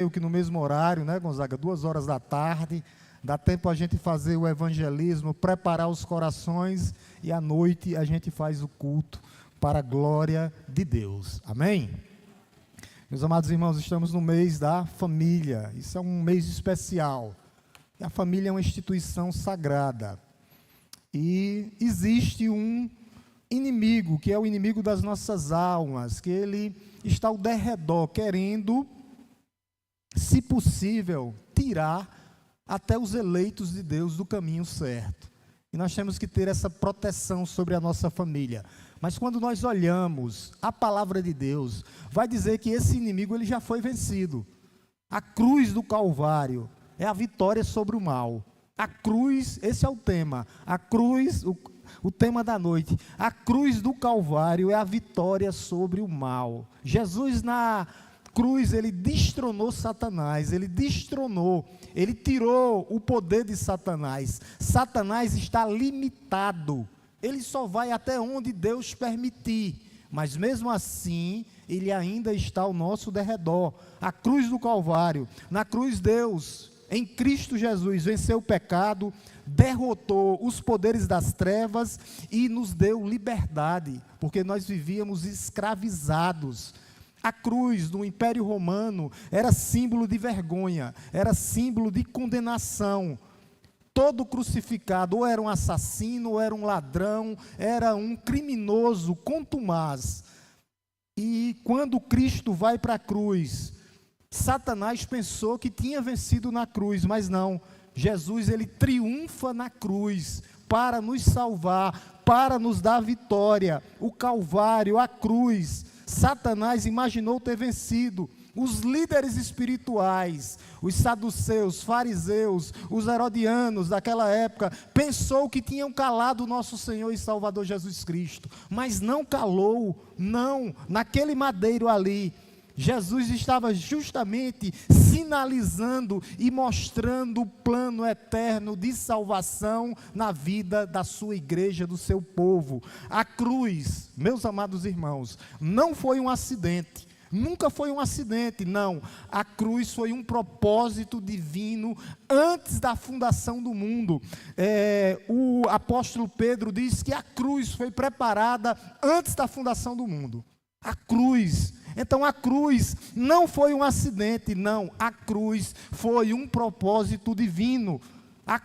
que no mesmo horário, né, Gonzaga? 2 horas da tarde, dá tempo a gente fazer o evangelismo, preparar os corações, e à noite a gente faz o culto para a glória de Deus. Amém? Meus amados irmãos, estamos no mês da família. Isso é um mês especial. E a família é uma instituição sagrada. E existe um inimigo, que é o inimigo das nossas almas, que ele está ao derredor, querendo, se possível, tirar até os eleitos de Deus do caminho certo. E nós temos que ter essa proteção sobre a nossa família. Mas quando nós olhamos a palavra de Deus, vai dizer que esse inimigo ele já foi vencido. A cruz do Calvário é a vitória sobre o mal. A cruz, esse é o tema. A cruz, o tema da noite. A cruz do Calvário é a vitória sobre o mal. Jesus na cruz, ele destronou Satanás, ele tirou o poder de Satanás. Satanás está limitado, ele só vai até onde Deus permitir, mas mesmo assim, ele ainda está ao nosso derredor. A cruz do Calvário, na cruz Deus, em Cristo Jesus, venceu o pecado, derrotou os poderes das trevas e nos deu liberdade, porque nós vivíamos escravizados. A cruz do Império Romano era símbolo de vergonha, era símbolo de condenação. Todo crucificado ou era um assassino, ou era um ladrão, era um criminoso contumaz. E quando Cristo vai para a cruz, Satanás pensou que tinha vencido na cruz, mas não. Jesus, ele triunfa na cruz para nos salvar, para nos dar vitória. O Calvário, a cruz, Satanás imaginou ter vencido. Os líderes espirituais, os saduceus, fariseus, os herodianos daquela época, pensou que tinham calado o nosso Senhor e Salvador Jesus Cristo, mas não calou, não, naquele madeiro ali, Jesus estava justamente sinalizando e mostrando o plano eterno de salvação na vida da sua igreja, do seu povo. A cruz, meus amados irmãos, não foi um acidente. Nunca foi um acidente, não. A cruz foi um propósito divino antes da fundação do mundo. O apóstolo Pedro diz que a cruz foi preparada antes da fundação do mundo. A cruz. Então a cruz não foi um acidente, não. A cruz foi um propósito divino. A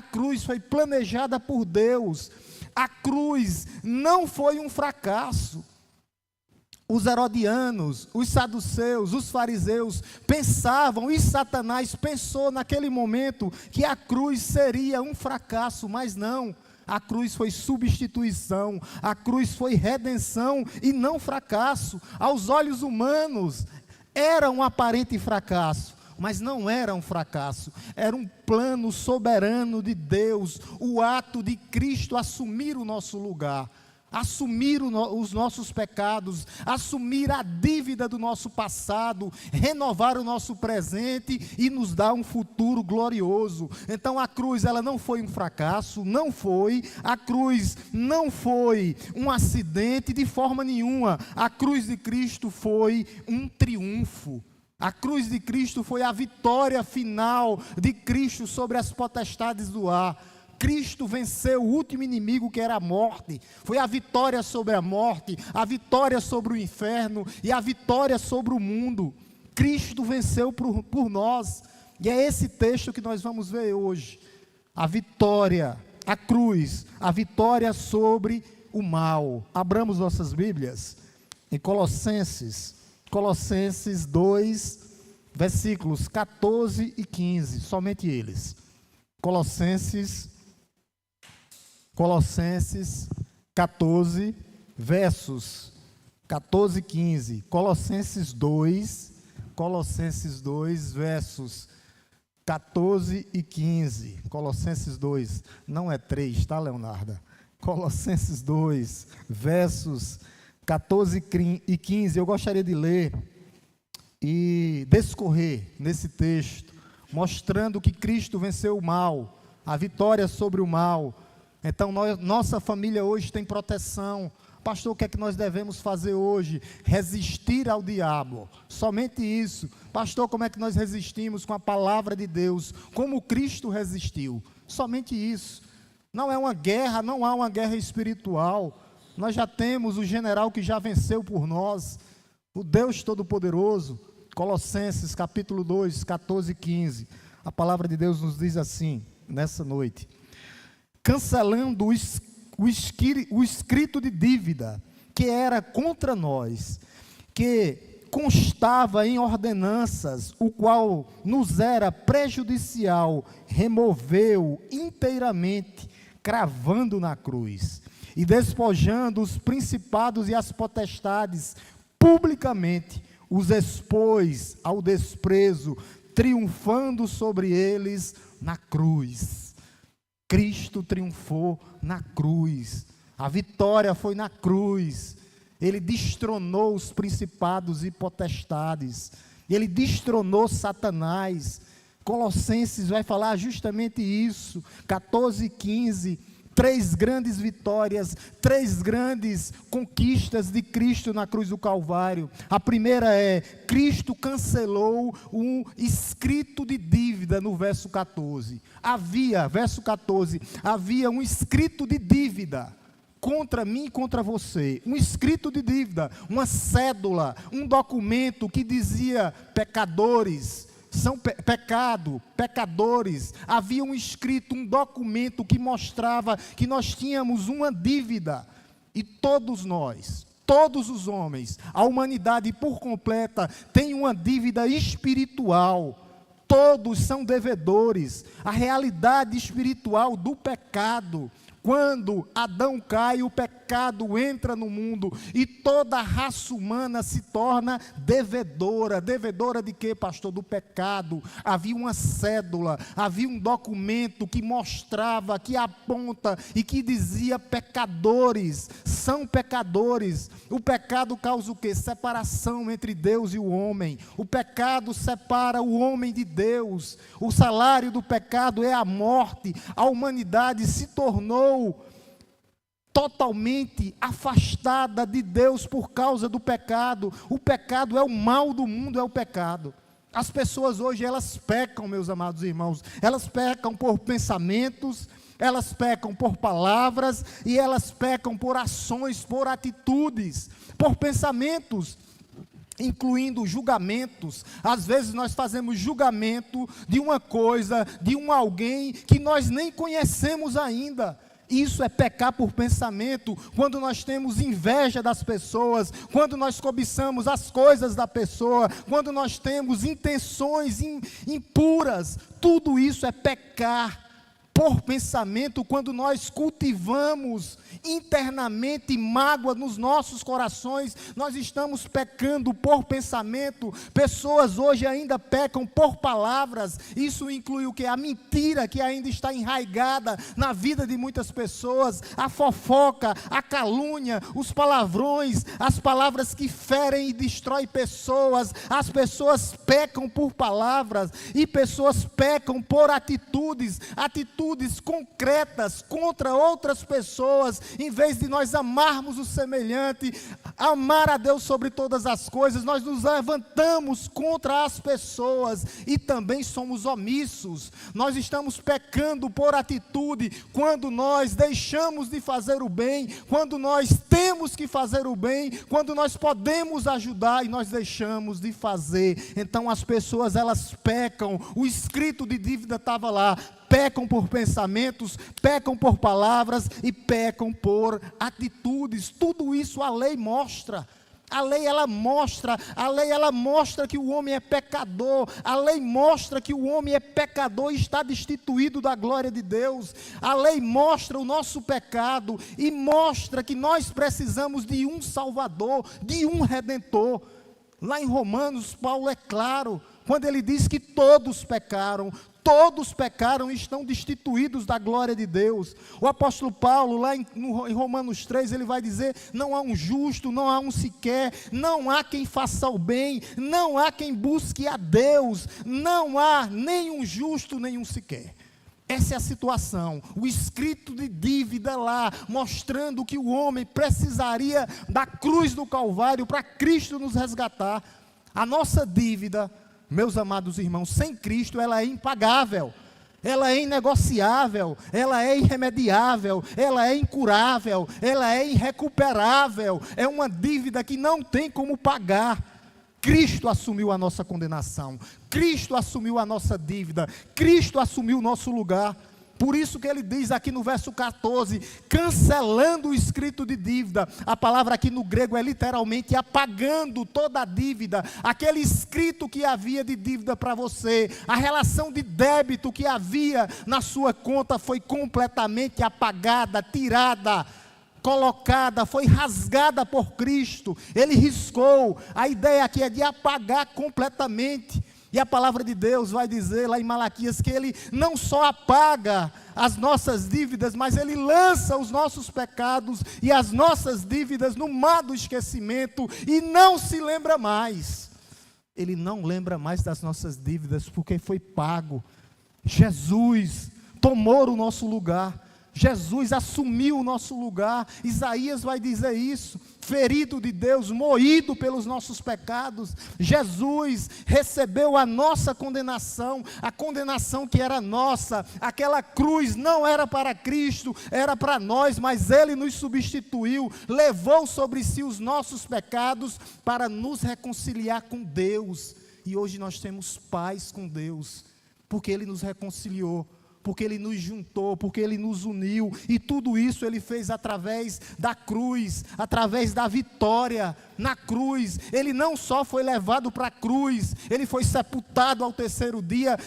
cruz foi planejada por Deus. A cruz não foi um fracasso. Os herodianos, os saduceus, os fariseus pensavam, e Satanás pensou naquele momento, que a cruz seria um fracasso, mas não. A cruz foi substituição, a cruz foi redenção e não fracasso. Aos olhos humanos, era um aparente fracasso, mas não era um fracasso, era um plano soberano de Deus, o ato de Cristo assumir o nosso lugar. Assumir os nossos pecados, assumir a dívida do nosso passado, renovar o nosso presente e nos dar um futuro glorioso. Então a cruz, ela não foi um fracasso, não foi. A cruz não foi um acidente de forma nenhuma. A cruz de Cristo foi um triunfo. A cruz de Cristo foi a vitória final de Cristo sobre as potestades do ar. Cristo venceu o último inimigo, que era a morte. Foi a vitória sobre a morte, a vitória sobre o inferno e a vitória sobre o mundo. Cristo venceu por nós. E é esse texto que nós vamos ver hoje. A vitória, a cruz, a vitória sobre o mal. Abramos nossas Bíblias em Colossenses 2, versículos 14 e 15, somente eles. Colossenses 14, versos 14 e 15. Colossenses 2, versos 14 e 15. Colossenses 2, não é 3, tá, Leonardo? Colossenses 2, versos 14 e 15. Eu gostaria de ler e discorrer nesse texto, mostrando que Cristo venceu o mal, a vitória sobre o mal. Então nossa família hoje tem proteção, Pastor, o que é que nós devemos fazer hoje? Resistir ao diabo. Somente isso. Pastor, como é que nós resistimos com a palavra de Deus? Como Cristo resistiu? Somente isso. Não é uma guerra, não há uma guerra espiritual. Nós já temos o general que já venceu por nós, o Deus Todo-Poderoso. Colossenses capítulo 2, 14 e 15. A palavra de Deus nos diz assim, nessa noite: cancelando o escrito de dívida que era contra nós, que constava em ordenanças, o qual nos era prejudicial, removeu inteiramente, cravando na cruz, e despojando os principados e as potestades, publicamente os expôs ao desprezo, triunfando sobre eles na cruz. Cristo triunfou na cruz, a vitória foi na cruz. Ele destronou os principados e potestades, ele destronou Satanás. Colossenses vai falar justamente isso, 14 e 15, 3 grandes vitórias, 3 grandes conquistas de Cristo na cruz do Calvário. A primeira é, Cristo cancelou um escrito de dívida no verso 14. Verso 14, havia um escrito de dívida contra mim e contra você, um escrito de dívida, uma cédula, um documento que dizia pecadores, são pecadores. Havia um escrito, um documento que mostrava que nós tínhamos uma dívida, e todos nós, todos os homens, a humanidade por completa tem uma dívida espiritual. Todos são devedores. A realidade espiritual do pecado, quando Adão cai, o pecado entra no mundo e toda a raça humana se torna devedora. Devedora de quê, pastor? Do pecado. Havia uma cédula, havia um documento que mostrava, que aponta e que dizia pecadores, são pecadores. O pecado causa o quê? Separação entre Deus e o homem. O pecado separa o homem de Deus. O salário do pecado é a morte. A humanidade se tornou totalmente afastada de Deus por causa do pecado. O pecado é o mal do mundo, é o pecado. As pessoas hoje, elas pecam, meus amados irmãos. Elas pecam por pensamentos, elas pecam por palavras, e elas pecam por ações, por atitudes, por pensamentos, incluindo julgamentos. Às vezes nós fazemos julgamento de uma coisa, de um alguém que nós nem conhecemos ainda. Isso é pecar por pensamento. Quando nós temos inveja das pessoas, quando nós cobiçamos as coisas da pessoa, quando nós temos intenções impuras, tudo isso é pecar por pensamento. Quando nós cultivamos internamente mágoa nos nossos corações, nós estamos pecando por pensamento. Pessoas hoje ainda pecam por palavras. Isso inclui o que? A mentira, que ainda está enraizada na vida de muitas pessoas, a fofoca, a calúnia, os palavrões, as palavras que ferem e destroem pessoas. As pessoas pecam por palavras, e pessoas pecam por atitudes concretas contra outras pessoas. Em vez de nós amarmos o semelhante, amar a Deus sobre todas as coisas, nós nos levantamos contra as pessoas e também somos omissos. Nós estamos pecando por atitude quando nós deixamos de fazer o bem, quando nós temos que fazer o bem, quando nós podemos ajudar e nós deixamos de fazer. Então as pessoas, elas pecam. O escrito de dívida estava lá. Pecam por pensamentos, pecam por palavras e pecam por atitudes. Tudo isso a lei mostra. A lei ela mostra que o homem é pecador. A lei mostra que o homem é pecador e está destituído da glória de Deus. A lei mostra o nosso pecado e mostra que nós precisamos de um Salvador, de um Redentor. Lá em Romanos, Paulo é claro, quando ele diz que todos pecaram e estão destituídos da glória de Deus. O apóstolo Paulo, lá em Romanos 3, ele vai dizer: não há um justo, não há um sequer, não há quem faça o bem, não há quem busque a Deus, não há nem um justo, nem um sequer. Essa é a situação, o escrito de dívida lá, mostrando que o homem precisaria da cruz do Calvário para Cristo nos resgatar. A nossa dívida, meus amados irmãos, sem Cristo ela é impagável, ela é inegociável, ela é irremediável, ela é incurável, ela é irrecuperável, é uma dívida que não tem como pagar. Cristo assumiu a nossa condenação, Cristo assumiu a nossa dívida, Cristo assumiu o nosso lugar. Por isso que ele diz aqui no verso 14, cancelando o escrito de dívida. A palavra aqui no grego é literalmente apagando toda a dívida, aquele escrito que havia de dívida para você, a relação de débito que havia na sua conta foi completamente apagada, tirada, colocada, foi rasgada por Cristo. Ele riscou. A ideia aqui é de apagar completamente. E a palavra de Deus vai dizer lá em Malaquias que Ele não só apaga as nossas dívidas, mas Ele lança os nossos pecados e as nossas dívidas no mar do esquecimento e não se lembra mais. Ele não lembra mais das nossas dívidas porque foi pago. Jesus tomou o nosso lugar. Jesus assumiu o nosso lugar. Isaías vai dizer isso, ferido de Deus, moído pelos nossos pecados. Jesus recebeu a nossa condenação, a condenação que era nossa. Aquela cruz não era para Cristo, era para nós, mas Ele nos substituiu, levou sobre si os nossos pecados para nos reconciliar com Deus. E hoje nós temos paz com Deus, porque Ele nos reconciliou, porque Ele nos juntou, porque Ele nos uniu, e tudo isso Ele fez através da cruz, através da vitória na cruz. Ele não só foi levado para a cruz, Ele foi sepultado ao terceiro dia,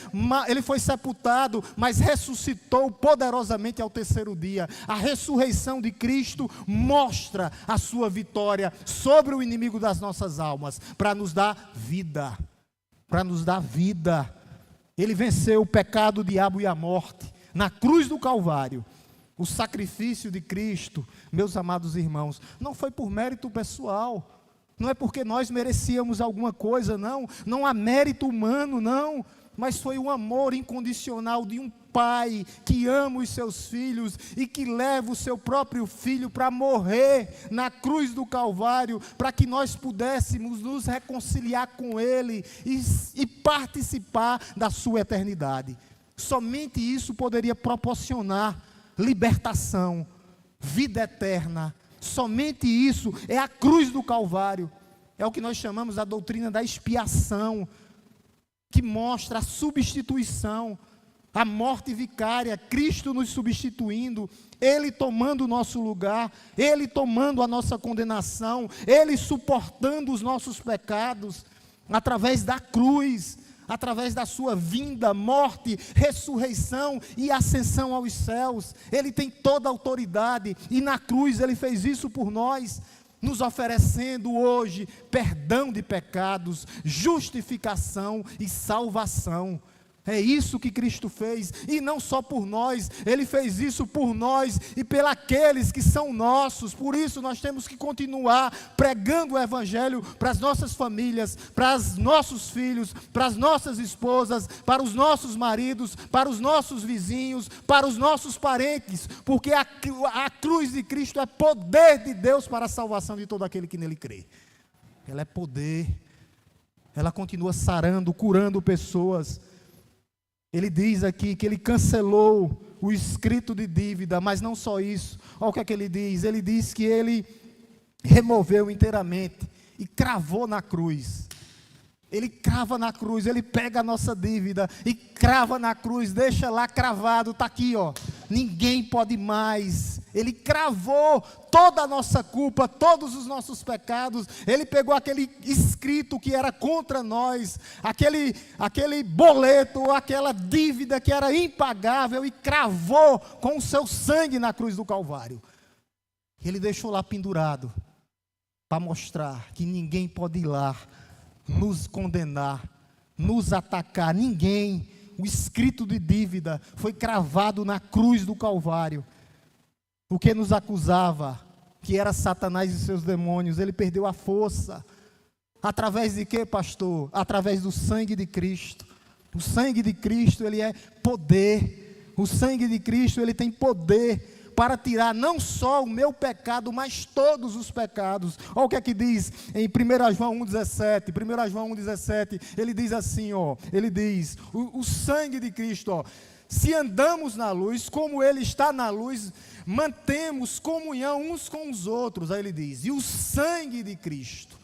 Ele foi sepultado, mas ressuscitou poderosamente ao terceiro dia. A ressurreição de Cristo mostra a sua vitória sobre o inimigo das nossas almas, para nos dar vida, para nos dar vida. Ele venceu o pecado, o diabo e a morte na cruz do Calvário. O sacrifício de Cristo, meus amados irmãos, não foi por mérito pessoal, não é porque nós merecíamos alguma coisa, não há mérito humano, não, mas foi um amor incondicional de um pai que ama os seus filhos e que leva o seu próprio filho para morrer na cruz do Calvário, para que nós pudéssemos nos reconciliar com Ele e participar da sua eternidade. Somente isso poderia proporcionar libertação, vida eterna. Somente isso é a cruz do Calvário. É o que nós chamamos a doutrina da expiação, que mostra a substituição, a morte vicária, Cristo nos substituindo, Ele tomando o nosso lugar, Ele tomando a nossa condenação, Ele suportando os nossos pecados, através da cruz, através da sua vinda, morte, ressurreição e ascensão aos céus. Ele tem toda a autoridade, e na cruz Ele fez isso por nós, nos oferecendo hoje perdão de pecados, justificação e salvação. É isso que Cristo fez, e não só por nós, Ele fez isso por nós e pelos que são nossos. Por isso nós temos que continuar pregando o Evangelho para as nossas famílias, para os nossos filhos, para as nossas esposas, para os nossos maridos, para os nossos vizinhos, para os nossos parentes, porque a cruz de Cristo é poder de Deus para a salvação de todo aquele que nele crê. Ela é poder, ela continua sarando, curando pessoas. Ele diz aqui que Ele cancelou o escrito de dívida, mas não só isso. Olha o que é que Ele diz. Ele diz que Ele removeu inteiramente e cravou na cruz. Ele crava na cruz, Ele pega a nossa dívida e crava na cruz, deixa lá cravado, está aqui, ó. Ninguém pode mais. Ele cravou toda a nossa culpa, todos os nossos pecados. Ele pegou aquele escrito que era contra nós, aquele boleto, aquela dívida que era impagável, e cravou com o seu sangue na cruz do Calvário. Ele deixou lá pendurado, para mostrar que ninguém pode ir lá nos condenar, nos atacar. Ninguém. O escrito de dívida foi cravado na cruz do Calvário. O que nos acusava, que era Satanás e seus demônios, ele perdeu a força. Através de quê, pastor? Através do sangue de Cristo. O sangue de Cristo, ele é poder. O sangue de Cristo, ele tem poder para tirar não só o meu pecado, mas todos os pecados. Olha o que é que diz em 1 João 1,17. 1 João 1,17, ele diz assim, ele diz, o sangue de Cristo, se andamos na luz, como ele está na luz, mantemos comunhão uns com os outros. Aí ele diz, e o sangue de Cristo,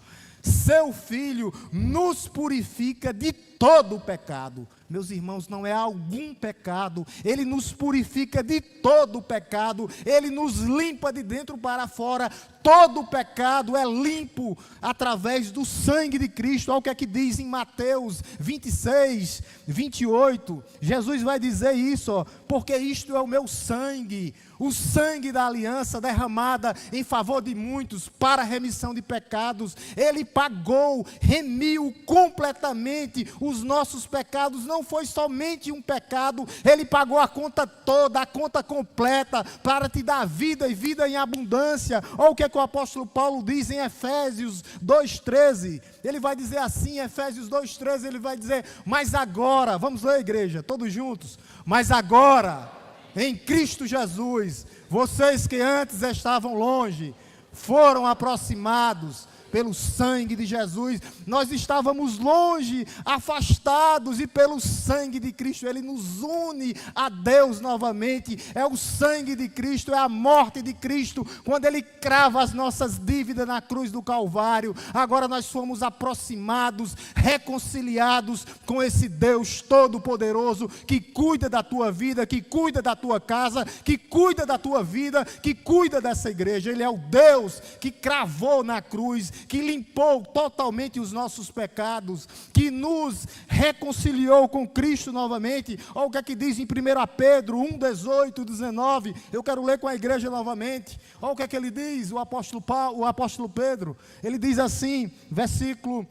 seu Filho, nos purifica de todo o pecado. Meus irmãos, não é algum pecado, ele nos purifica de todo o pecado, ele nos limpa de dentro para fora. Todo o pecado é limpo através do sangue de Cristo. Olha o que é que diz em Mateus 26, 28. Jesus vai dizer isso, porque isto é o meu sangue, o sangue da aliança derramada em favor de muitos para a remissão de pecados. Ele pagou, remiu completamente os nossos pecados. Não foi somente um pecado, ele pagou a conta toda, a conta completa, para te dar vida e vida em abundância. Olha o que é que o apóstolo Paulo diz em Efésios 2,13. Ele vai dizer assim, em Efésios 2,13, ele vai dizer, mas agora, vamos ler, igreja, todos juntos, mas agora, em Cristo Jesus, vocês que antes estavam longe, foram aproximados pelo sangue de Jesus. Nós estávamos longe, afastados, e pelo sangue de Cristo, ele nos une a Deus novamente. É o sangue de Cristo, é a morte de Cristo, quando ele crava as nossas dívidas na cruz do Calvário. Agora nós fomos aproximados, reconciliados com esse Deus Todo-Poderoso, que cuida da tua vida, que cuida da tua casa, que cuida da tua vida, que cuida dessa igreja. Ele é o Deus que cravou na cruz, que limpou totalmente os nossos pecados, que nos reconciliou com Cristo novamente. Olha o que é que diz em 1 Pedro 1, 18, 19. Eu quero ler com a igreja novamente. Olha o que é que ele diz, o apóstolo Pedro. Ele diz assim, versículo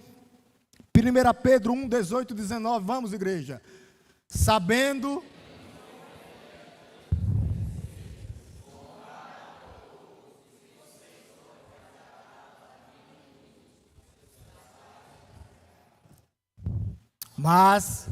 1 Pedro 1, 18, 19. Vamos, igreja. Sabendo... Mas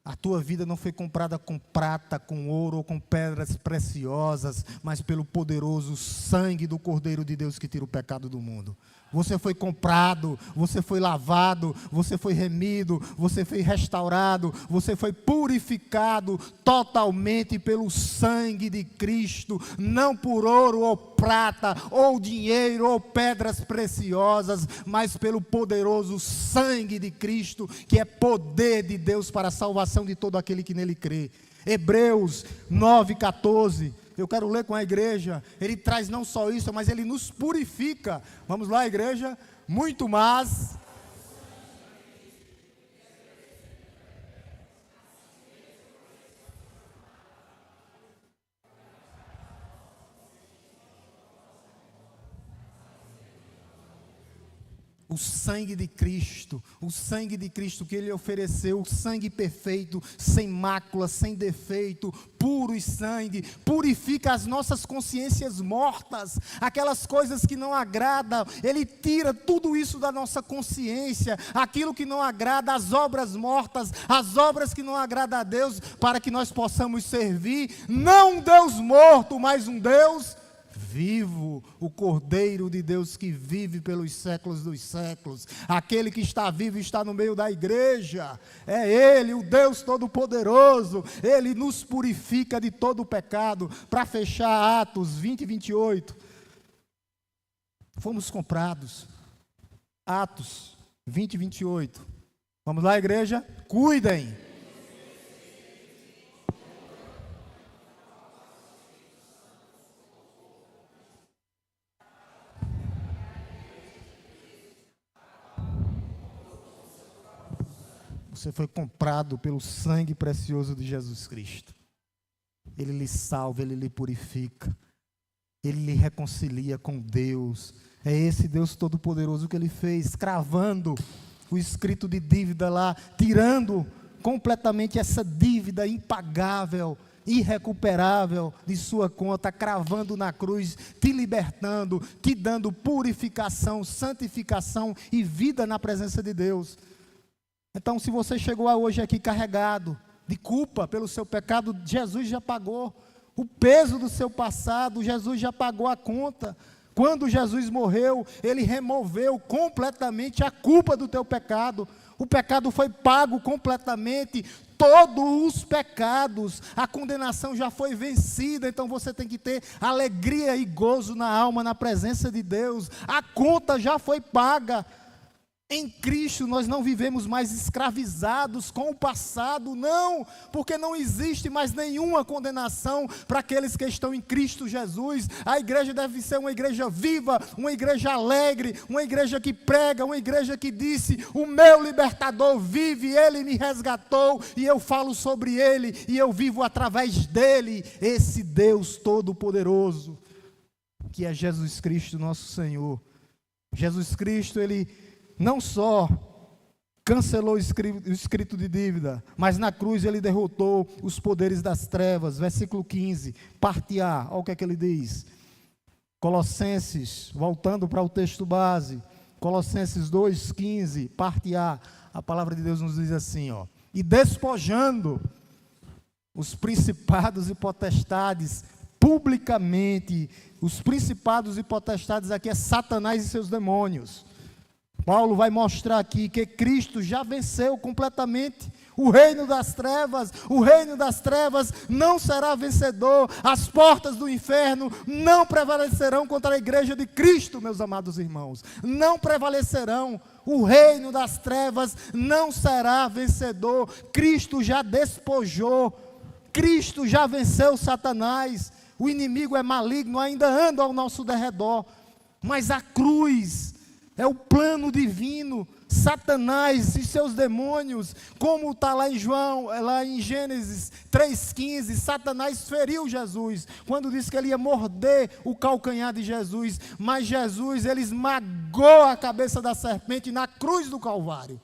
a tua vida não foi comprada com prata, com ouro ou com pedras preciosas, mas pelo poderoso sangue do Cordeiro de Deus que tira o pecado do mundo. Você foi comprado, você foi lavado, você foi remido, você foi restaurado, você foi purificado totalmente pelo sangue de Cristo, não por ouro ou prata, ou dinheiro, ou pedras preciosas, mas pelo poderoso sangue de Cristo, que é poder de Deus para a salvação de todo aquele que nele crê. Hebreus 9,14. Eu quero ler com a igreja. Ele traz não só isso, mas ele nos purifica. Vamos lá, igreja. Muito mais. O sangue de Cristo que ele ofereceu, o sangue perfeito, sem mácula, sem defeito, puro e sangue, purifica as nossas consciências mortas, aquelas coisas que não agradam. Ele tira tudo isso da nossa consciência, aquilo que não agrada, as obras mortas, as obras que não agradam a Deus, para que nós possamos servir, não um Deus morto, mas um Deus vivo, o Cordeiro de Deus que vive pelos séculos dos séculos. Aquele que está vivo está no meio da igreja. É Ele, o Deus Todo-Poderoso. Ele nos purifica de todo o pecado. Para fechar, Atos 20 e 28. Fomos comprados. Atos 20 e 28. Vamos lá, igreja? Cuidem. Você foi comprado pelo sangue precioso de Jesus Cristo. Ele lhe salva, Ele lhe purifica. Ele lhe reconcilia com Deus. É esse Deus Todo-Poderoso que Ele fez, cravando o escrito de dívida lá, tirando completamente essa dívida impagável, irrecuperável de sua conta, cravando na cruz, te libertando, te dando purificação, santificação e vida na presença de Deus. Então, se você chegou hoje aqui carregado de culpa pelo seu pecado, Jesus já pagou o peso do seu passado, Jesus já pagou a conta. Quando Jesus morreu, Ele removeu completamente a culpa do teu pecado. O pecado foi pago completamente, todos os pecados, a condenação já foi vencida. Então você tem que ter alegria e gozo na alma, na presença de Deus. A conta já foi paga. Em Cristo nós não vivemos mais escravizados com o passado, não, porque não existe mais nenhuma condenação para aqueles que estão em Cristo Jesus. A igreja deve ser uma igreja viva, uma igreja alegre, uma igreja que prega, uma igreja que disse: o meu libertador vive, ele me resgatou e eu falo sobre ele e eu vivo através dele, esse Deus Todo-Poderoso, que é Jesus Cristo nosso Senhor. Jesus Cristo, Ele não só cancelou o escrito de dívida, mas na cruz Ele derrotou os poderes das trevas. Versículo 15, parte A, olha o que é que ele diz. Colossenses, voltando para o texto base, Colossenses 2,15, parte A, a palavra de Deus nos diz assim, ó: e despojando os principados e potestades publicamente. Os principados e potestades aqui é Satanás e seus demônios. Paulo vai mostrar aqui que Cristo já venceu completamente o reino das trevas. O reino das trevas não será vencedor. As portas do inferno não prevalecerão contra a igreja de Cristo, meus amados irmãos. Não prevalecerão. O reino das trevas não será vencedor. Cristo já despojou. Cristo já venceu Satanás. O inimigo é maligno, ainda anda ao nosso derredor. Mas a cruz é o plano divino. Satanás e seus demônios, como está lá em lá em Gênesis 3,15, Satanás feriu Jesus, quando disse que ele ia morder o calcanhar de Jesus, mas Jesus, ele esmagou a cabeça da serpente na cruz do Calvário.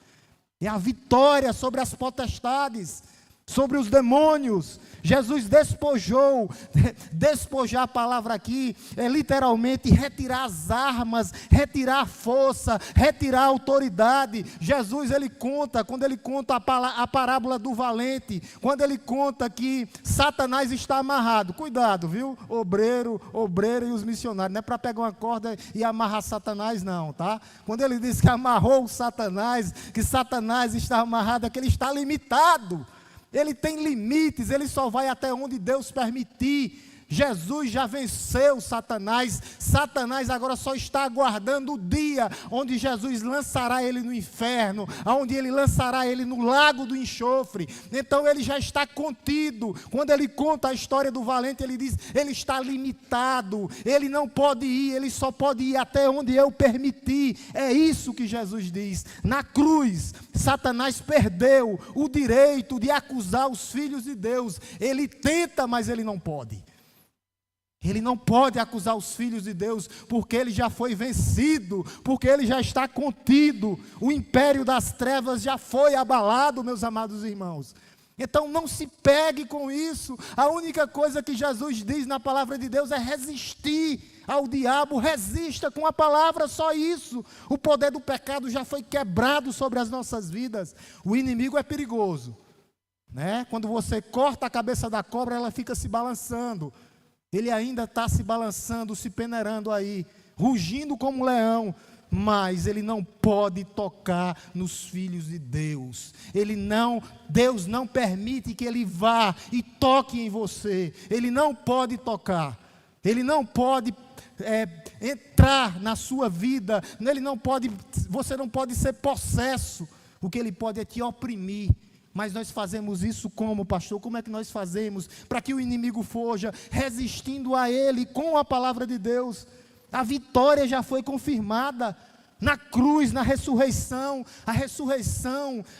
É a vitória sobre as potestades, sobre os demônios. Jesus despojou. Despojar, a palavra aqui é literalmente retirar as armas, retirar a força, retirar a autoridade. Jesus, ele conta, quando ele conta a parábola do valente, quando ele conta que Satanás está amarrado, cuidado, viu? Obreiro e os missionários, não é para pegar uma corda e amarrar Satanás não, tá? Quando ele diz que amarrou Satanás, que Satanás está amarrado, é que ele está limitado. Ele tem limites, ele só vai até onde Deus permitir. Jesus já venceu Satanás. Satanás agora só está aguardando o dia onde Jesus lançará ele no inferno, onde ele lançará ele no lago do enxofre. Então ele já está contido. Quando ele conta a história do valente, ele diz: ele está limitado, ele não pode ir, ele só pode ir até onde eu permitir. É isso que Jesus diz. Na cruz, Satanás perdeu o direito de acusar os filhos de Deus. Ele tenta, mas ele não pode. Ele não pode acusar os filhos de Deus, porque ele já foi vencido, porque ele já está contido. O império das trevas já foi abalado, meus amados irmãos. Então não se pegue com isso. A única coisa que Jesus diz na palavra de Deus é resistir ao diabo. Resista com a palavra, só isso. O poder do pecado já foi quebrado sobre as nossas vidas. O inimigo é perigoso, né? Quando você corta a cabeça da cobra, ela fica se balançando. Ele ainda está se balançando, se peneirando aí, rugindo como um leão, mas ele não pode tocar nos filhos de Deus. Deus não permite que ele vá e toque em você. Ele não pode tocar. Ele não pode entrar na sua vida. Você não pode ser possesso. O que ele pode é te oprimir. Mas nós fazemos isso como, pastor? Como é que nós fazemos para que o inimigo fuja? Resistindo a ele com a palavra de Deus. A vitória já foi confirmada na cruz, na ressurreição.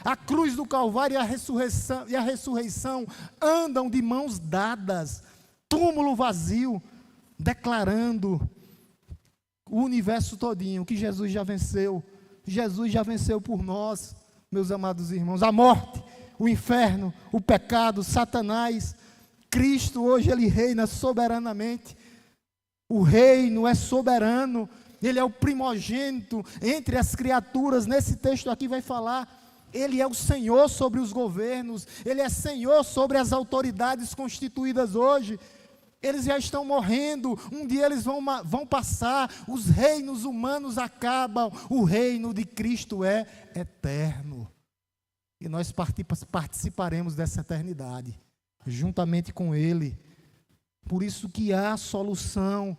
A cruz do Calvário e a ressurreição andam de mãos dadas. Túmulo vazio, declarando o universo todinho que Jesus já venceu. Jesus já venceu por nós, meus amados irmãos. A morte, o inferno, o pecado, Satanás. Cristo hoje, Ele reina soberanamente. O reino é soberano, Ele é o primogênito entre as criaturas. Nesse texto aqui vai falar, Ele é o Senhor sobre os governos, Ele é Senhor sobre as autoridades constituídas hoje. Eles já estão morrendo, um dia eles vão passar, os reinos humanos acabam, o reino de Cristo é eterno. E nós participaremos dessa eternidade, juntamente com Ele. Por isso que há solução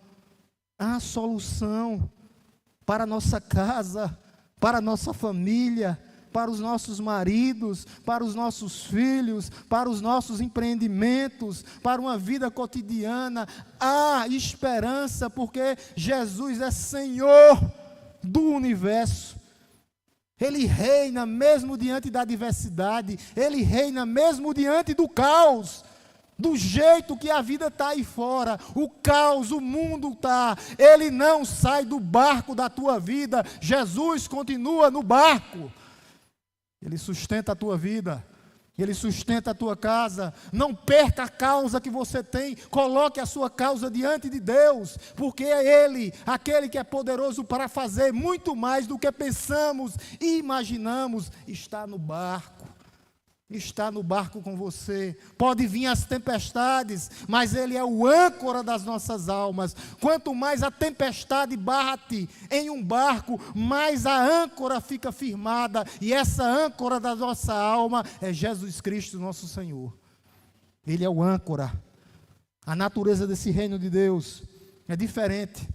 para a nossa casa, para a nossa família, para os nossos maridos, para os nossos filhos, para os nossos empreendimentos, para uma vida cotidiana. Há esperança, porque Jesus é Senhor do universo. Ele reina mesmo diante da adversidade, Ele reina mesmo diante do caos. Do jeito que a vida está aí fora, o caos, o mundo está, Ele não sai do barco da tua vida, Jesus continua no barco. Ele sustenta a tua vida, Ele sustenta a tua casa. Não perca a causa que você tem, coloque a sua causa diante de Deus, porque é Ele, aquele que é poderoso para fazer muito mais do que pensamos e imaginamos, está no barco. Está no barco com você. Pode vir as tempestades, mas Ele é o âncora das nossas almas. Quanto mais a tempestade bate em um barco, mais a âncora fica firmada. E essa âncora da nossa alma é Jesus Cristo, nosso Senhor. Ele é o âncora. A natureza desse reino de Deus é diferente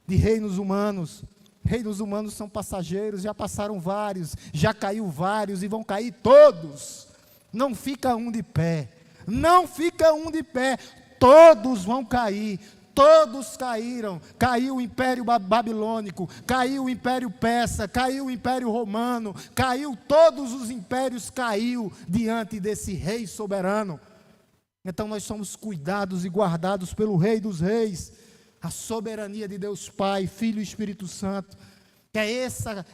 de reinos humanos. Reinos humanos são passageiros, já passaram vários, já caiu vários e vão cair todos. Não fica um de pé, não fica um de pé, todos vão cair, todos caíram. Caiu o Império Babilônico, caiu o Império Persa, caiu o Império Romano, caiu, todos os impérios caiu diante desse Rei soberano. Então nós somos cuidados e guardados pelo Rei dos Reis, a soberania de Deus Pai, Filho e Espírito Santo.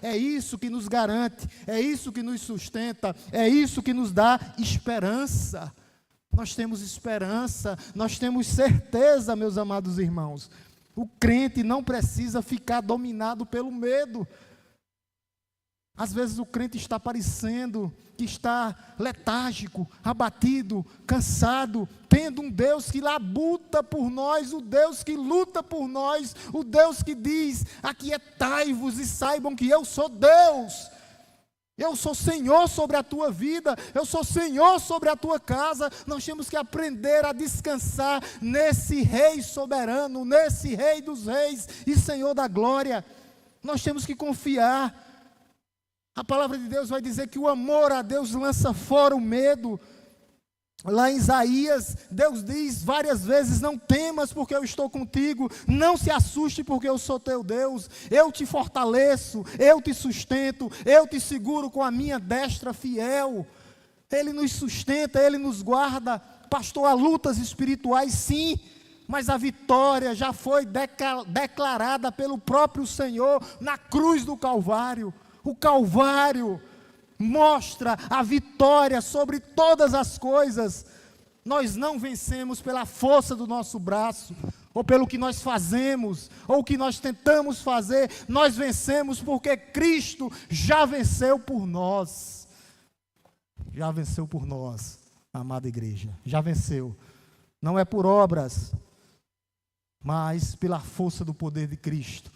É isso que nos garante, é isso que nos sustenta, é isso que nos dá esperança. Nós temos esperança, nós temos certeza, meus amados irmãos. O crente não precisa ficar dominado pelo medo. Às vezes o crente está parecendo que está letárgico, abatido, cansado, tendo um Deus que labuta por nós, o Deus que luta por nós, o Deus que diz: aquietai-vos e saibam que eu sou Deus. Eu sou Senhor sobre a tua vida, eu sou Senhor sobre a tua casa. Nós temos que aprender a descansar nesse Rei soberano, nesse Rei dos reis e Senhor da glória. Nós temos que confiar. A palavra de Deus vai dizer que o amor a Deus lança fora o medo. Lá em Isaías, Deus diz várias vezes: não temas porque eu estou contigo, não se assuste porque eu sou teu Deus, eu te fortaleço, eu te sustento, eu te seguro com a minha destra fiel. Ele nos sustenta, Ele nos guarda. Pastor, há lutas espirituais sim, mas a vitória já foi declarada pelo próprio Senhor na cruz do Calvário. O Calvário mostra a vitória sobre todas as coisas. Nós não vencemos pela força do nosso braço, ou pelo que nós fazemos, ou o que nós tentamos fazer. Nós vencemos porque Cristo já venceu por nós. Já venceu por nós, amada igreja. Já venceu. Não é por obras, mas pela força do poder de Cristo,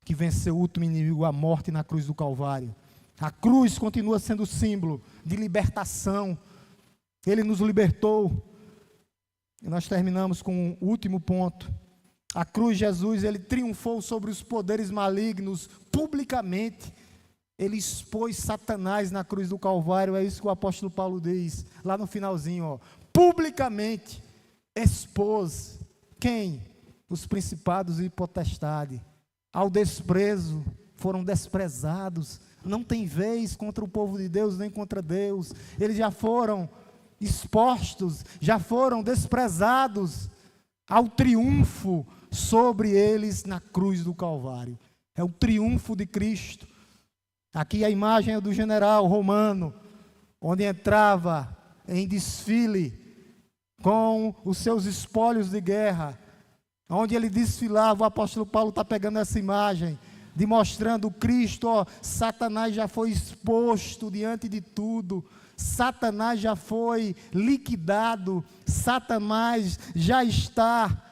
que venceu o último inimigo, a morte, na cruz do Calvário. A cruz continua sendo símbolo de libertação. Ele nos libertou. E nós terminamos com o último ponto. A cruz, Jesus, Ele triunfou sobre os poderes malignos publicamente. Ele expôs Satanás na cruz do Calvário. É isso que o apóstolo Paulo diz, lá no finalzinho, ó. Publicamente expôs quem? Os principados e potestades. Ao desprezo, foram desprezados, não tem vez contra o povo de Deus, nem contra Deus. Eles já foram expostos, já foram desprezados, ao triunfo sobre eles na cruz do Calvário. É o triunfo de Cristo. Aqui a imagem é do general romano, onde entrava em desfile com os seus espólios de guerra, onde ele desfilava. O apóstolo Paulo está pegando essa imagem, demonstrando Cristo. Satanás já foi exposto diante de tudo, Satanás já foi liquidado, Satanás já está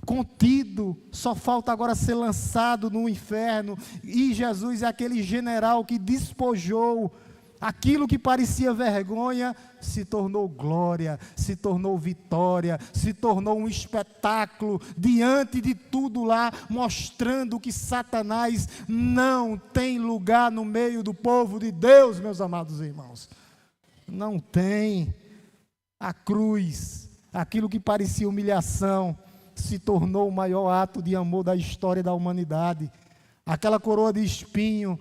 contido, só falta agora ser lançado no inferno. E Jesus é aquele general que despojou aquilo que parecia vergonha, se tornou glória, se tornou vitória, se tornou um espetáculo diante de tudo lá, mostrando que Satanás não tem lugar no meio do povo de Deus, meus amados irmãos. Não tem. A cruz, aquilo que parecia humilhação, se tornou o maior ato de amor da história da humanidade. Aquela coroa de espinho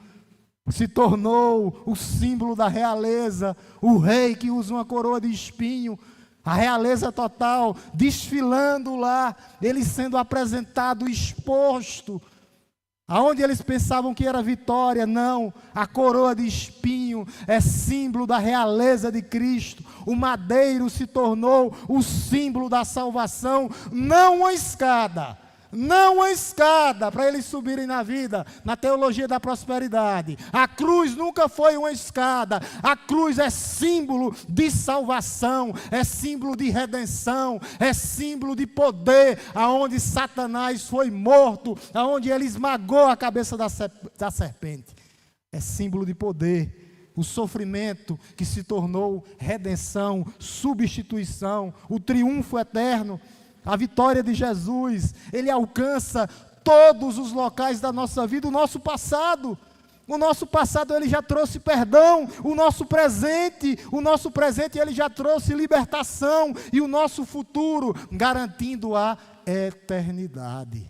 se tornou o símbolo da realeza. O rei que usa uma coroa de espinho, a realeza total, desfilando lá, ele sendo apresentado, exposto, aonde eles pensavam que era vitória. Não, a coroa de espinho é símbolo da realeza de Cristo. O madeiro se tornou o símbolo da salvação, não uma escada, não uma escada para eles subirem na vida, na teologia da prosperidade. A cruz nunca foi uma escada. A cruz é símbolo de salvação, é símbolo de redenção, é símbolo de poder, aonde Satanás foi morto, aonde ele esmagou a cabeça da serpente. É símbolo de poder. O sofrimento que se tornou redenção, substituição, o triunfo eterno. A vitória de Jesus, ele alcança todos os locais da nossa vida. O nosso passado ele já trouxe perdão. O nosso presente ele já trouxe libertação. E o nosso futuro, garantindo a eternidade.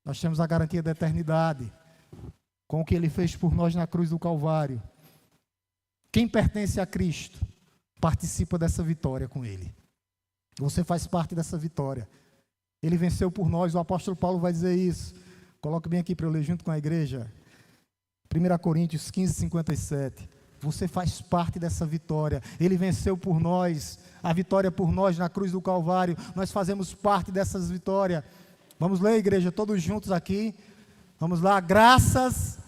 Nós temos a garantia da eternidade, com o que ele fez por nós na cruz do Calvário. Quem pertence a Cristo, participa dessa vitória com ele. Você faz parte dessa vitória. Ele venceu por nós. O apóstolo Paulo vai dizer isso. Coloque bem aqui para eu ler junto com a igreja. 1 Coríntios 15, 57. Você faz parte dessa vitória. Ele venceu por nós. A vitória por nós na cruz do Calvário. Nós fazemos parte dessas vitórias. Vamos ler, igreja, todos juntos aqui. Vamos lá. Graças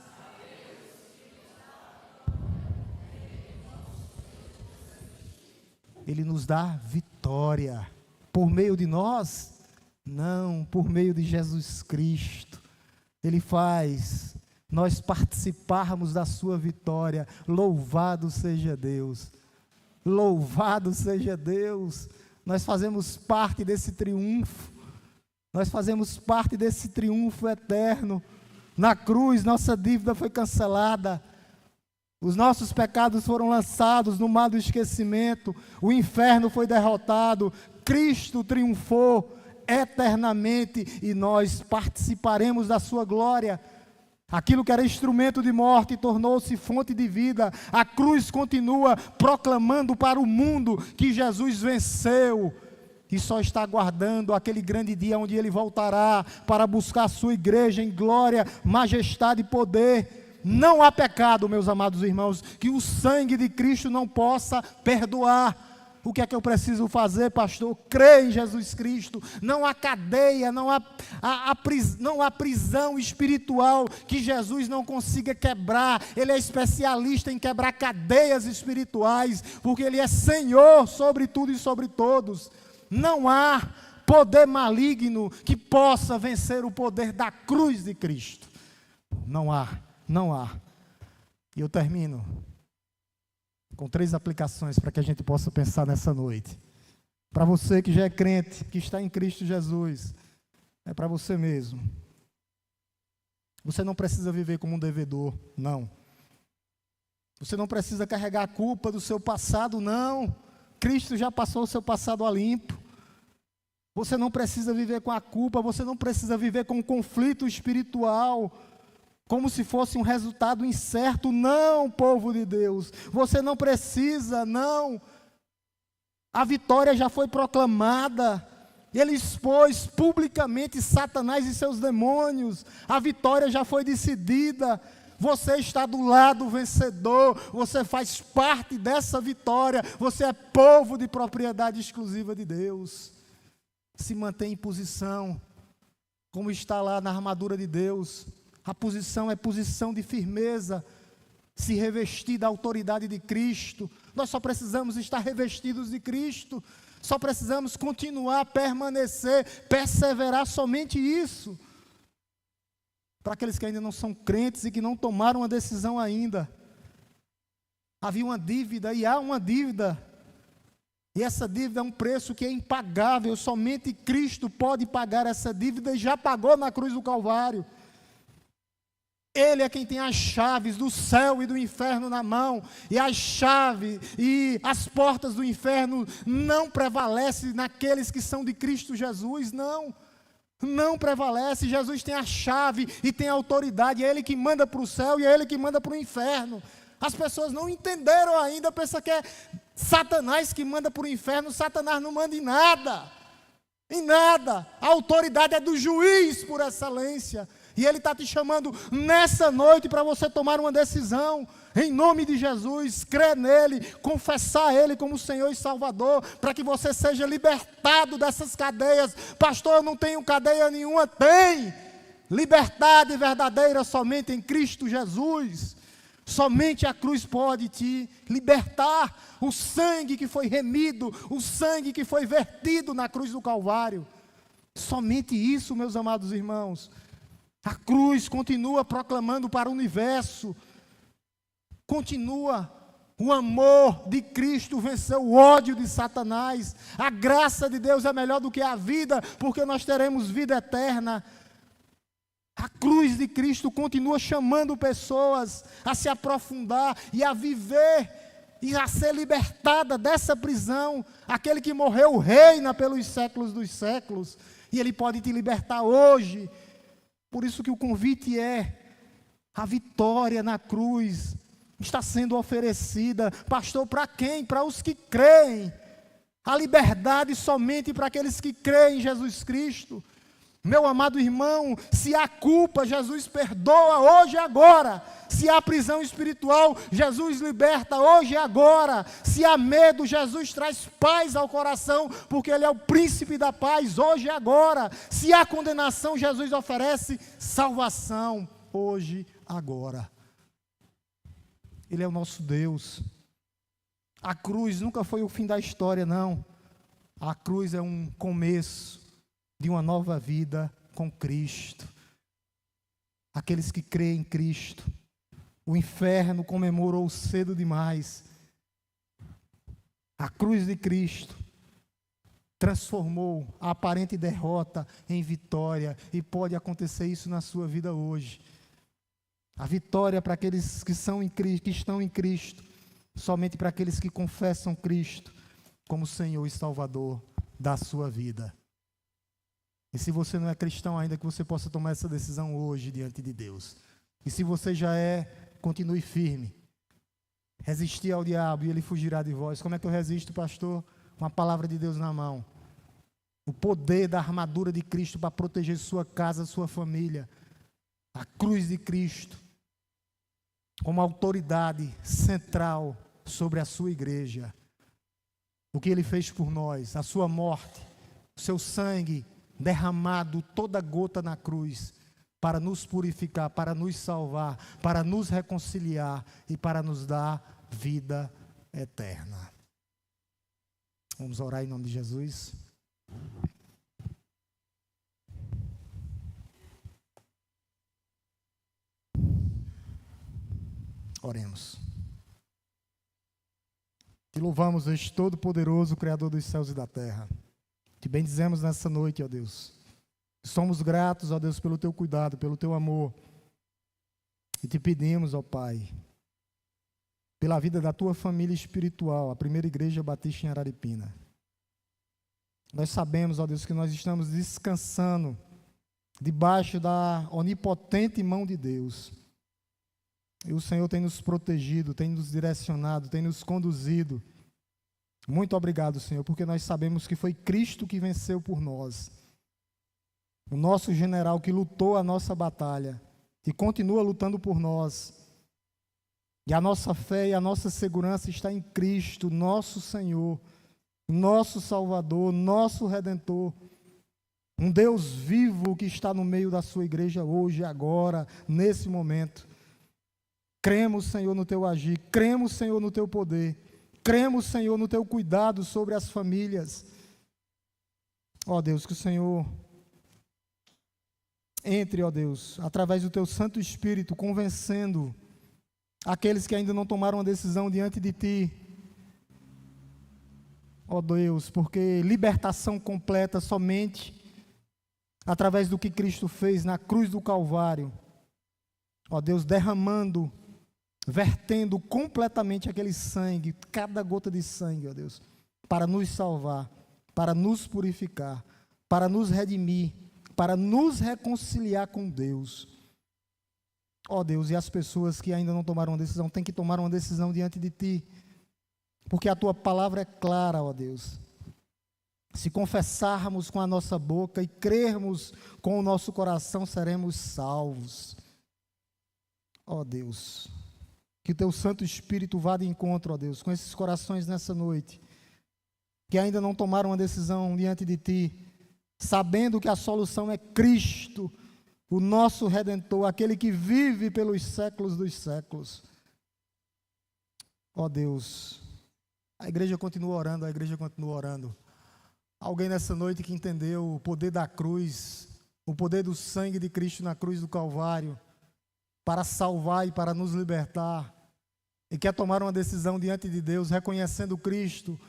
Ele nos dá vitória. Por meio de nós? Não, por meio de Jesus Cristo. Ele faz nós participarmos da sua vitória. Louvado seja Deus. Louvado seja Deus. Nós fazemos parte desse triunfo. Nós fazemos parte desse triunfo eterno. Na cruz, nossa dívida foi cancelada. Os nossos pecados foram lançados no mar do esquecimento. O inferno foi derrotado. Cristo triunfou eternamente e nós participaremos da sua glória. Aquilo que era instrumento de morte tornou-se fonte de vida. A cruz continua proclamando para o mundo que Jesus venceu e só está aguardando aquele grande dia onde ele voltará para buscar a sua igreja em glória, majestade e poder. Não há pecado, meus amados irmãos, que o sangue de Cristo não possa perdoar. O que é que eu preciso fazer, pastor? Crer em Jesus Cristo. Não há cadeia, não há prisão espiritual que Jesus não consiga quebrar. Ele é especialista em quebrar cadeias espirituais, porque Ele é Senhor sobre tudo e sobre todos. Não há poder maligno que possa vencer o poder da cruz de Cristo. Não há. Não há. E eu termino com 3 aplicações para que a gente possa pensar nessa noite. Para você que já é crente, que está em Cristo Jesus, é para você mesmo. Você não precisa viver como um devedor, não. Você não precisa carregar a culpa do seu passado, não. Cristo já passou o seu passado a limpo. Você não precisa viver com a culpa, você não precisa viver com um conflito espiritual, como se fosse um resultado incerto. Não, povo de Deus, você não precisa, não. A vitória já foi proclamada. Ele expôs publicamente Satanás e seus demônios. A vitória já foi decidida. Você está do lado vencedor, você faz parte dessa vitória, você é povo de propriedade exclusiva de Deus. Se mantém em posição, como está lá na armadura de Deus. A posição é posição de firmeza, se revestir da autoridade de Cristo. Nós só precisamos estar revestidos de Cristo, só precisamos continuar, permanecer, perseverar, somente isso. Para aqueles que ainda não são crentes e que não tomaram uma decisão ainda, havia uma dívida e há uma dívida, e essa dívida é um preço que é impagável, somente Cristo pode pagar essa dívida e já pagou na cruz do Calvário. Ele é quem tem as chaves do céu e do inferno na mão, e as chaves e as portas do inferno não prevalecem naqueles que são de Cristo Jesus, não prevalece. Jesus tem a chave e tem a autoridade, é Ele que manda para o céu e é Ele que manda para o inferno. As pessoas não entenderam ainda, pensam que é Satanás que manda para o inferno. Satanás não manda em nada, a autoridade é do juiz por excelência. E Ele está te chamando nessa noite para você tomar uma decisão, em nome de Jesus, crer nele, confessar Ele como Senhor e Salvador, para que você seja libertado dessas cadeias. Pastor, eu não tenho cadeia nenhuma. Tem liberdade verdadeira somente em Cristo Jesus. Somente a cruz pode te libertar. O sangue que foi remido, o sangue que foi vertido na cruz do Calvário. Somente isso, meus amados irmãos. A cruz continua proclamando para o universo, continua, o amor de Cristo venceu o ódio de Satanás, a graça de Deus é melhor do que a vida, porque nós teremos vida eterna. A cruz de Cristo continua chamando pessoas a se aprofundar e a viver, e a ser libertada dessa prisão. Aquele que morreu reina pelos séculos dos séculos, e Ele pode te libertar hoje. Por isso que o convite é, a vitória na cruz está sendo oferecida. Pastor, para quem? Para os que creem. A liberdade somente para aqueles que creem em Jesus Cristo. Meu amado irmão, se há culpa, Jesus perdoa hoje e agora. Se há prisão espiritual, Jesus liberta hoje e agora. Se há medo, Jesus traz paz ao coração, porque Ele é o príncipe da paz hoje e agora. Se há condenação, Jesus oferece salvação hoje e agora. Ele é o nosso Deus. A cruz nunca foi o fim da história, não. A cruz é um começo de uma nova vida com Cristo. Aqueles que creem em Cristo. O inferno comemorou cedo demais. A cruz de Cristo transformou a aparente derrota em vitória, e pode acontecer isso na sua vida hoje. A vitória para aqueles que são em Cristo, que estão em Cristo, somente para aqueles que confessam Cristo como Senhor e Salvador da sua vida. E se você não é cristão ainda, que você possa tomar essa decisão hoje diante de Deus. E se você já é, continue firme. Resistir ao diabo e ele fugirá de vós. Como é que eu resisto, pastor? Com a palavra de Deus na mão. O poder da armadura de Cristo para proteger sua casa, sua família. A cruz de Cristo como autoridade central sobre a sua igreja. O que Ele fez por nós, a sua morte, o seu sangue derramado, toda gota na cruz, para nos purificar, para nos salvar, para nos reconciliar e para nos dar vida eterna. Vamos orar em nome de Jesus. Oremos. Te louvamos, Deus Todo-Poderoso, Criador dos céus e da terra. Te bendizemos nessa noite, ó Deus. Somos gratos, ó Deus, pelo Teu cuidado, pelo Teu amor. E te pedimos, ó Pai, pela vida da Tua família espiritual, a Primeira Igreja Batista em Araripina. Nós sabemos, ó Deus, que nós estamos descansando debaixo da onipotente mão de Deus. E o Senhor tem nos protegido, tem nos direcionado, tem nos conduzido. Muito obrigado, Senhor, porque nós sabemos que foi Cristo que venceu por nós. O nosso general que lutou a nossa batalha. e continua lutando por nós. E a nossa fé e a nossa segurança está em Cristo, nosso Senhor, nosso Salvador, nosso Redentor. Um Deus vivo que está no meio da sua igreja hoje, agora, nesse momento. Cremos, Senhor, no teu agir, cremos, Senhor, no teu poder, cremos, Senhor, no teu cuidado sobre as famílias. Ó Deus, que o Senhor entre, ó Deus, através do teu Santo Espírito, convencendo aqueles que ainda não tomaram uma decisão diante de ti. Ó Deus, porque libertação completa somente através do que Cristo fez na cruz do Calvário. Ó Deus, derramando, vertendo completamente aquele sangue, cada gota de sangue, ó Deus, para nos salvar, para nos purificar, para nos redimir, para nos reconciliar com Deus. Ó Deus, e as pessoas que ainda não tomaram uma decisão, têm que tomar uma decisão diante de ti, porque a tua palavra é clara, ó Deus. Se confessarmos com a nossa boca e crermos com o nosso coração, seremos salvos. Ó Deus, que o teu Santo Espírito vá de encontro, ó Deus, com esses corações nessa noite, que ainda não tomaram uma decisão diante de ti, sabendo que a solução é Cristo, o nosso Redentor, aquele que vive pelos séculos dos séculos. Ó Deus, a igreja continua orando, a igreja continua orando. Alguém nessa noite que entendeu o poder da cruz, o poder do sangue de Cristo na cruz do Calvário, para salvar e para nos libertar, e quer tomar uma decisão diante de Deus, reconhecendo Cristo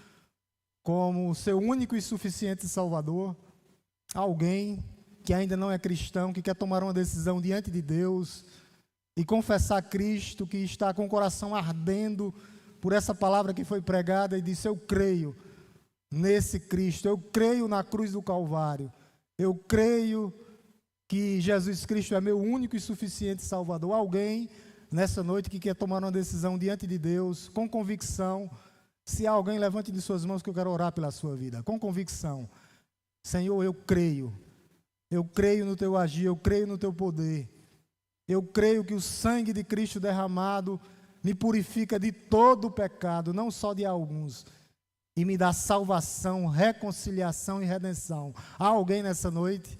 como seu único e suficiente Salvador. Alguém que ainda não é cristão, que quer tomar uma decisão diante de Deus e confessar Cristo, que está com o coração ardendo por essa palavra que foi pregada e disse: eu creio nesse Cristo, eu creio na cruz do Calvário, eu creio que Jesus Cristo é meu único e suficiente Salvador. Alguém nessa noite que quer tomar uma decisão diante de Deus, com convicção. Se há alguém, levante de suas mãos que eu quero orar pela sua vida, com convicção. Senhor, eu creio no teu agir, eu creio no teu poder, eu creio que o sangue de Cristo derramado me purifica de todo o pecado, não só de alguns, e me dá salvação, reconciliação e redenção. Há alguém nessa noite?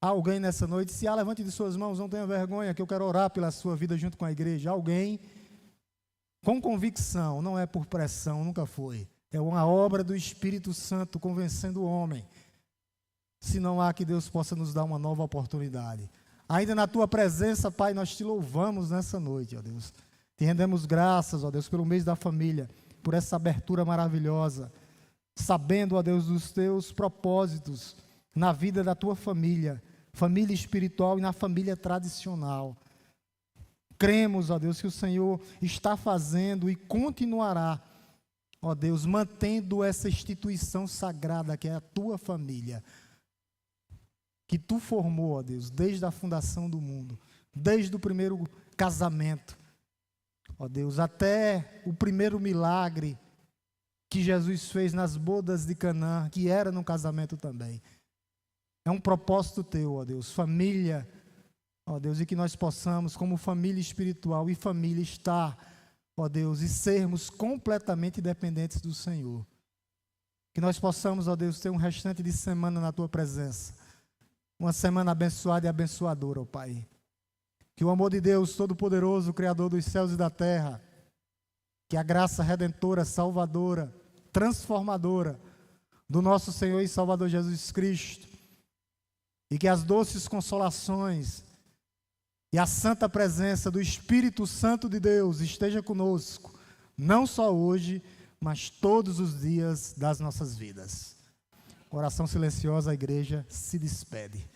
Há alguém nessa noite? Se há, levante de suas mãos, não tenha vergonha, que eu quero orar pela sua vida junto com a igreja. Alguém com convicção, não é por pressão, nunca foi. É uma obra do Espírito Santo convencendo o homem. Se não há, que Deus possa nos dar uma nova oportunidade. Ainda na tua presença, Pai, nós te louvamos nessa noite, ó Deus. Te rendemos graças, ó Deus, pelo mês da família, por essa abertura maravilhosa, sabendo, ó Deus, dos teus propósitos na vida da tua família, família espiritual e na família tradicional. Cremos, ó Deus, que o Senhor está fazendo e continuará, ó Deus, mantendo essa instituição sagrada que é a tua família, que tu formou, ó Deus, desde a fundação do mundo, desde o primeiro casamento, ó Deus, até o primeiro milagre que Jesus fez nas bodas de Canaã, que era no casamento também. É um propósito teu, ó Deus, família, ó Deus, e que nós possamos, como família espiritual e família, estar, ó Deus, e sermos completamente dependentes do Senhor. Que nós possamos, ó Deus, ter um restante de semana na tua presença. Uma semana abençoada e abençoadora, ó Pai. Que o amor de Deus Todo-Poderoso, Criador dos céus e da terra, que a graça redentora, salvadora, transformadora do nosso Senhor e Salvador Jesus Cristo, e que as doces consolações e a santa presença do Espírito Santo de Deus esteja conosco, não só hoje, mas todos os dias das nossas vidas. Oração silenciosa, a igreja se despede.